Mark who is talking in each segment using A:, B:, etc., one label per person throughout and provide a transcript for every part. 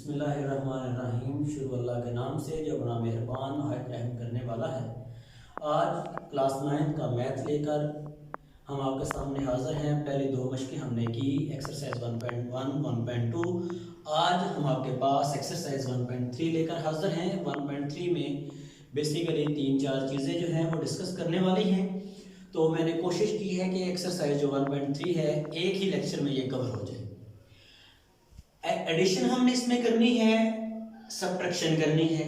A: बिस्मिल्लाहिर्रहमानिर्रहीम। शुरू अल्लाह के नाम से जो बड़ा मेहरबान और रहम करने वाला है। आज क्लास 9 का मैथ लेकर हम आपके सामने हाजिर हैं। पहली दो मशक़ें हमने की, एक्सरसाइज 1.1, 1.2। आज हम आपके पास एक्सरसाइज 1.3 लेकर हाजिर हैं। 1.3 में बेसिकली 3-4 चीज़ें जो हैं वो डिस्कस करने वाली हैं। तो मैंने कोशिश की है कि एक्सरसाइज जो 1.3 है एक ही लेक्चर में ये कवर हो जाए। एडिशन हमने इसमें करनी है, सब्ट्रैक्शन करनी है,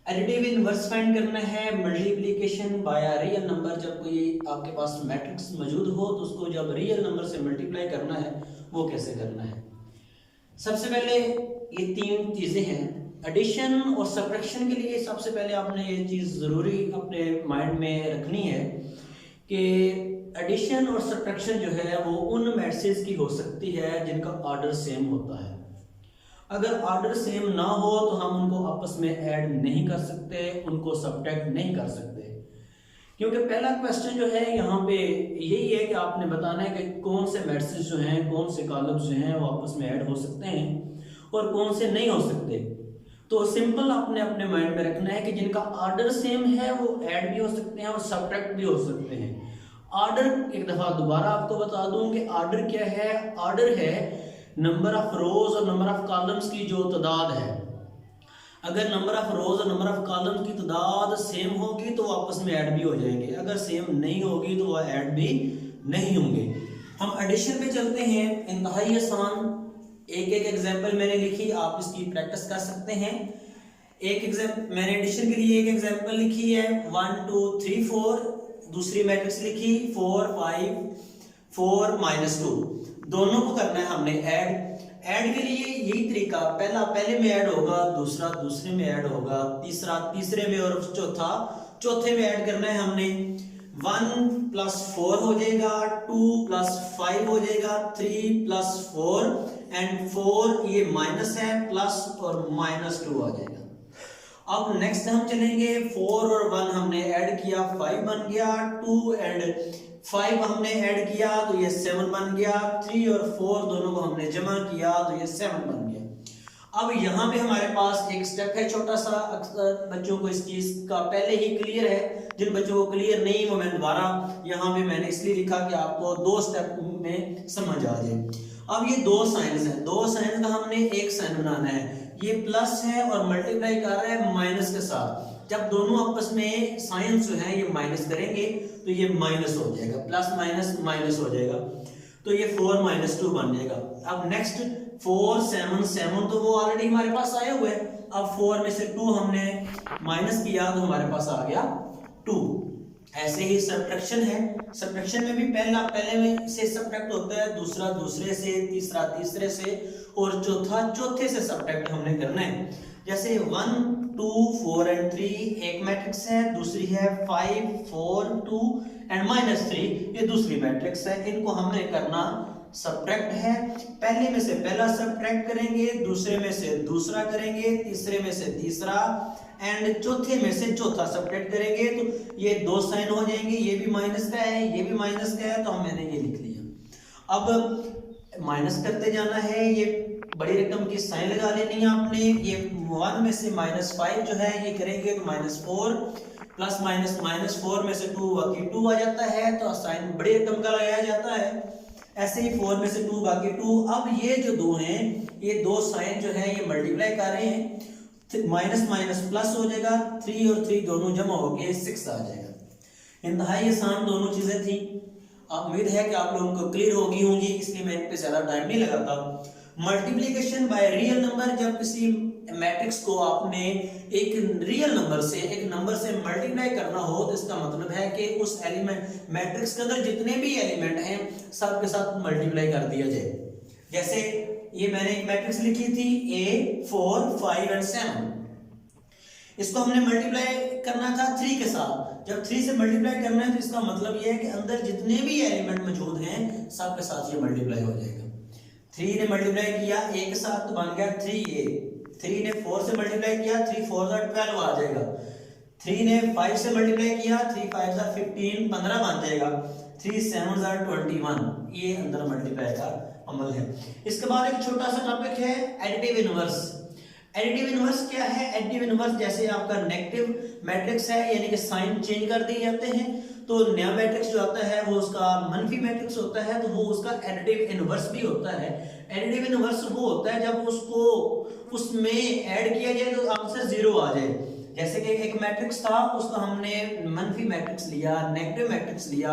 A: एडिटिव इनवर्स फाइंड करना है, मल्टीप्लिकेशन बाय रियल नंबर। जब कोई आपके पास मैट्रिक्स मौजूद हो तो उसको जब रियल नंबर से मल्टीप्लाई करना है वो कैसे करना है। सबसे पहले ये 3 चीज़ें हैं। एडिशन और सब्ट्रैक्शन के लिए सबसे पहले आपने ये चीज़ ज़रूरी अपने माइंड में रखनी है कि एडिशन और सब्ट्रैक्शन जो है वो उन मैट्रिसेस की हो सकती है जिनका ऑर्डर सेम होता है। अगर ऑर्डर सेम ना हो तो हम उनको आपस में ऐड नहीं कर सकते, उनको सब्ट्रैक्ट नहीं कर सकते। क्योंकि पहला क्वेश्चन जो है यहाँ पे यही है कि आपने बताना है कि कौन से मैट्रिसेस जो हैं, कौन से कॉलम्स जो हैं वो आपस में ऐड हो सकते हैं और कौन से नहीं हो सकते। तो सिंपल आपने अपने माइंड में रखना है कि जिनका ऑर्डर सेम है वो ऐड भी हो सकते हैं और सब्ट्रैक्ट भी हो सकते हैं। ऑर्डर एक दफा दोबारा आपको बता दूं कि ऑर्डर क्या है। ऑर्डर है नंबर ऑफ रोज और नंबर ऑफ कॉलम्स की जो तादाद है। अगर नंबर ऑफ रोज और नंबर ऑफ कॉलम्स की तादाद सेम होगी तो आपस में ऐड भी हो जाएंगे, अगर सेम नहीं होगी तो वह ऐड भी नहीं होंगे। हम एडिशन पे चलते हैं, इंतहाई आसान। एक एग्जाम्पल मैंने लिखी, आप इसकी प्रैक्टिस कर सकते हैं। एक एग्जाम्पल मैंने एडिशन के लिए एक एग्जाम्पल लिखी है 1 2 3 4। दूसरी मैट्रिक्स लिखी 4 5 4 -2। दोनों को करना है हमने ऐड के लिए यही तरीका, पहला पहले में ऐड होगा, दूसरा दूसरे में ऐड होगा, तीसरा तीसरे में और चौथा चौथे में ऐड करना है हमने। 1 + 4 हो जाएगा, 2 + 5 हो जाएगा, 3 + 4 एंड 4 ये माइनस है, प्लस और -2 आ जाएगा। अब नेक्स्ट हम चलेंगे, 4 और 1 हमने ऐड किया, 5 बन गया, 2 एंड 5 हमने ऐड किया तो ये 7 बन गया, 3 और 4 दोनों को हमने जमा किया तो ये 7 बन गया। अब यहाँ पे हमारे पास एक स्टेप है छोटा सा, अक्सर बच्चों को इस चीज का पहले ही क्लियर है। जिन बच्चों को क्लियर नहीं वो मैं दोबारा यहाँ पे मैंने इसलिए लिखा कि आपको 2 स्टेप में समझ आ जाए। अब ये 2 साइंस है, 2 साइंस का हमने एक साइन बनाना है। ये प्लस है और मल्टीप्लाई कर रहा है माइनस के साथ। जब दोनों आपस में साइंस जो है ये माइनस करेंगे तो ये माइनस हो जाएगा, प्लस माइनस माइनस हो जाएगा, तो ये 4 -2 बन जाएगा। अब नेक्स्ट 4 7 7 तो वो ऑलरेडी हमारे पास आए हुए हैं। अब 4 में से 2 हमने माइनस किया तो हमारे पास आ गया 2। ऐसे ही सब्ट्रैक्शन है, सब्ट्रैक्शन में भी पहला पहले में से सब्ट्रैक्ट होता है, दूसरा दूसरे से, तीसरा तीसरे से और चौथा चौथे से सब्ट्रैक्ट हमने करना है। जैसे 1 2 4 एंड 3 एक मैट्रिक्स है, दूसरी है 5 4 2 एंड -3 ये दूसरी मैट्रिक्स है। इनको हमने करना सब्ट्रैक्ट है। पहले में से पहला सब्ट्रैक्ट करेंगे, दूसरे में से दूसरा करेंगे, तीसरे में से तीसरा एंड चौथे में से चौथा सब्ट्रैक्ट करेंगे तो ये 2 साइन हो जाएंगे। ये भी माइनस का है, ये भी माइनस का है, तो मैंने ये लिख लिया। अब माइनस करते जाना है, ये बड़ी रकम की साइन लगा लेनी है आपने। ये 1 में से -5 जो है ये करेंगे तो -4 प्लस माइनस -4 में से 2 बाकी 2 आ जाता है, तो साइन बड़ी रकम का लगाया जाता है। ऐसे ही 4 में से 2 बाकी 2। अब ये जो 2 हैं ये 2 साइन जो है ये मल्टीप्लाई कर रहे हैं, माइनस माइनस प्लस हो जाएगा, 3 और 3 दोनों जमा होके 6 आ जाएगा। इंतहाई आसान दोनों चीजें थी। उम्मीद है कि आप लोगों को क्लियर होगी होंगी, इसलिए मैं इन पे ज्यादा टाइम नहीं लगाता। मल्टीप्लिकेशन बाय रियल नंबर, जब किसी मैट्रिक्स को आपने एक रियल नंबर से, एक नंबर से मल्टीप्लाई करना हो तो इसका मतलब है कि उस एलिमेंट मैट्रिक्स के अंदर जितने भी एलिमेंट हैं सब के साथ मल्टीप्लाई कर दिया जाए। जैसे ये मैंने एक मैट्रिक्स लिखी थी A 4 5 एंड 7, इसको हमने मल्टीप्लाई करना था 3 के साथ। जब 3 से मल्टीप्लाई करना है तो इसका मतलब ये है कि अंदर जितने भी एलिमेंट मौजूद हैं सब के साथ ये मल्टीप्लाई हो जाएगा। 3 ने मल्टीप्लाई किया A के साथ तो बन गया 3A। 3 ने 4 से मल्टीप्लाई किया, 3 4 12 आ जाएगा। 3 ने 5 से मल्टीप्लाई किया, 3 5 15 बन जाएगा। 3 7 21 ये अंदर मल्टीप्लाई का अमल है। इसके बाद एक छोटा सा टॉपिक है एडिटिव इनवर्स। एडिटिव इनवर्स क्या है? एडिटिव इनवर्स जैसे आपका नेगेटिव मैट्रिक्स है यानी कि साइन चेंज कर दिए जाते हैं, तो नया मैट्रिक्स जो आता है वो उसका मनफी मैट्रिक्स होता है, तो वो उसका एडिटिव इनवर्स भी होता है। एडिटिव इनवर्स वो होता है जब उसको उसमें ऐड किया जाए तो आंसर 0 आ जाए। जैसे कि एक मैट्रिक्स था, उसका हमने मनफी मैट्रिक्स लिया, नेगेटिव मैट्रिक्स लिया,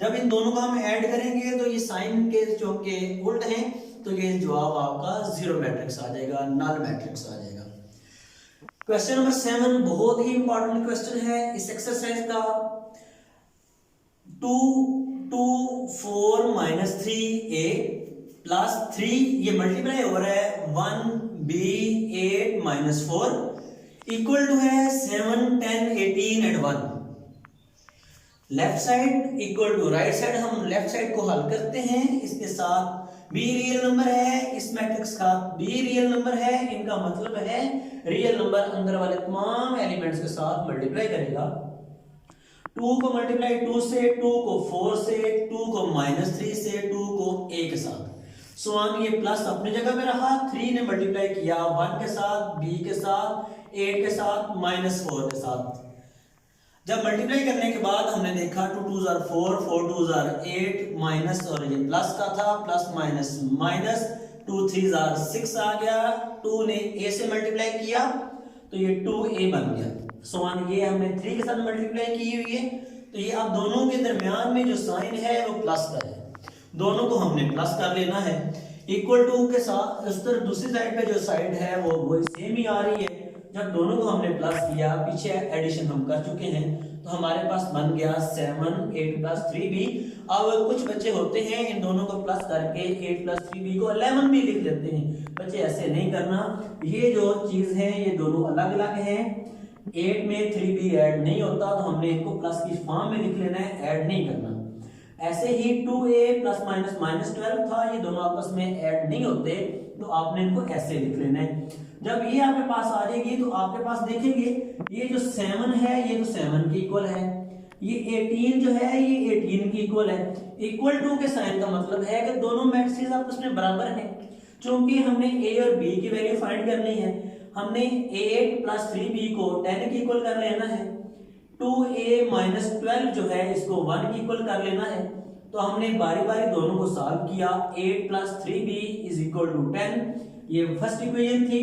A: जब इन दोनों का हम ऐड करेंगे तो ये साइन के जो के उल्ट हैं, तो ये जवाब आपका 0 मैट्रिक्स आ जाएगा, नल मैट्रिक्स आ जाएगा। क्वेश्चन नंबर 7 बहुत ही इंपॉर्टेंट क्वेश्चन है इस एक्सरसाइज का। 2 2 4 - 3a प्लस 3 ये मल्टीप्लाई हो रहा है 1b 8 - 4 इक्वल टू है 7 10 18 and 1। Left side equal to right side, हम लेफ्ट साइड को हल करते हैं। इसके साथ b रियल नंबर है, इस मैट्रिक्स का b रियल नंबर है, इनका मतलब है रियल नंबर अंदर वाले तमाम एलिमेंट्स के साथ मल्टीप्लाई करेगा। 2 को मल्टीप्लाई 2 से, 2 को 4 से, 2 को -3 से, 2 को a के साथ। सो ये प्लस अपनी जगह पे रहा, 3 ने मल्टीप्लाई किया 1 के साथ, b के साथ, 8 के साथ, -4 के साथ। जब मल्टीप्लाई करने के बाद हमने देखा 2 2 जार 4 4 2 जार 8 माइनस और ये प्लस का था, प्लस माइनस माइनस 2 3 जार 6 आ गया, 2 ने a से मल्टीप्लाई किया तो ये 2a बन गया। सो ये हमने 3 के साथ मल्टीप्लाई की हुई है, तो ये अब दोनों के दरमियान में जो साइन है वो प्लस का है, दोनों को हमने प्लस कर लेना है। इक्वल टू के साथ उस तरफ दूसरी साइड पे जो साइड है वो सेम ही आ रही है। जब दोनों को हमने प्लस किया, पीछे एडिशन हम कर चुके हैं, तो हमारे पास बन गया 7 8 + 3b। अब कुछ बच्चे होते हैं इन दोनों को प्लस करके 8 + 3b को 11 भी लिख लेते हैं। बच्चे ऐसे नहीं करना, ये जो चीज है ये दोनों अलग अलग हैं। 8 में 3b ऐड नहीं होता, तो हमने इनको प्लस की फॉर्म में लिख लेना है, ऐड नहीं करना। ऐसे ही 2a ± -12 था, ये दोनों आपस में ऐड नहीं होते, तो आपने इनको ऐसे लिख लेना है। जब ये आपके पास आ जाएगी तो आपके पास देखेंगे ये जो 7 है ये तो 7 के इक्वल है, ये 18 जो है ये 18 के इक्वल है। इक्वल टू के साइन का मतलब है कि दोनों मैट्रिसेस आपस में बराबर हैं। क्योंकि हमने a और b की वैल्यू फाइंड करनी है, हमने 8 + 3b को 10 के इक्वल कर लेना है, 2a - 12 जो है इसको 1 के इक्वल कर लेना है। तो हमने बारी बारी दोनों को सॉल्व किया। 8 + 3b = 10, ये फर्स्ट इक्वेशन थी।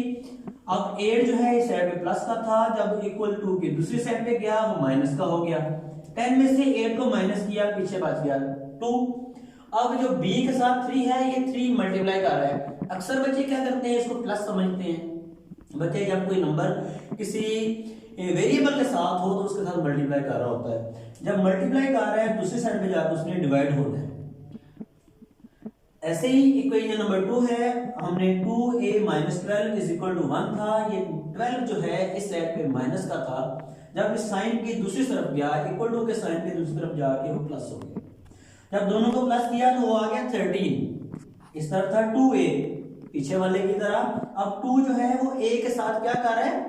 A: अब 8 जो है इस साइड पे प्लस का था, जब इक्वल टू की दूसरी साइड पे गया वो माइनस का हो गया। 10 में से 8 को माइनस किया, पीछे बच गया 2। अब जो b के साथ 3 है ये 3 मल्टीप्लाई कर रहा है। अक्सर बच्चे क्या करते हैं, इसको प्लस समझते हैं। बच्चे जब कोई नंबर किसी वेरिएबल के साथ हो तो उसके साथ मल्टीप्लाई कर रहा होता है। जब मल्टीप्लाई कर रहा है दूसरी साइड पे जाकर उसने डिवाइड होना है। ऐसे ही इक्वेशन नंबर 2 है, हमने 2a - 12 = 1 था, ये 12 जो है इस साइड पे माइनस का था, जब इस साइन की दूसरी तरफ गया इक्वल टू के साइन की दूसरी तरफ जाके वो प्लस हो गया। जब दोनों को प्लस किया तो वो आ गया 13। इस तरफ था 2a पीछे वाले की तरह, अब 2 जो है वो a के साथ क्या कर रहा है,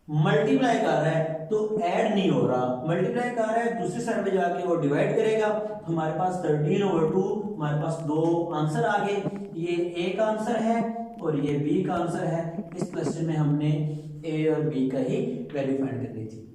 A: मल्टीप्लाई कर रहा है, तो ऐड नहीं हो रहा, मल्टीप्लाई कर रहा है, दूसरी साइड पे जाके वो डिवाइड करेगा। हमारे पास 13/2, हमारे पास 2 आंसर आ गए, ये a का आंसर है और ये b का आंसर है। इस क्वेश्चन में हमने a और b का ही वैल्यू फाइंड करनी थी।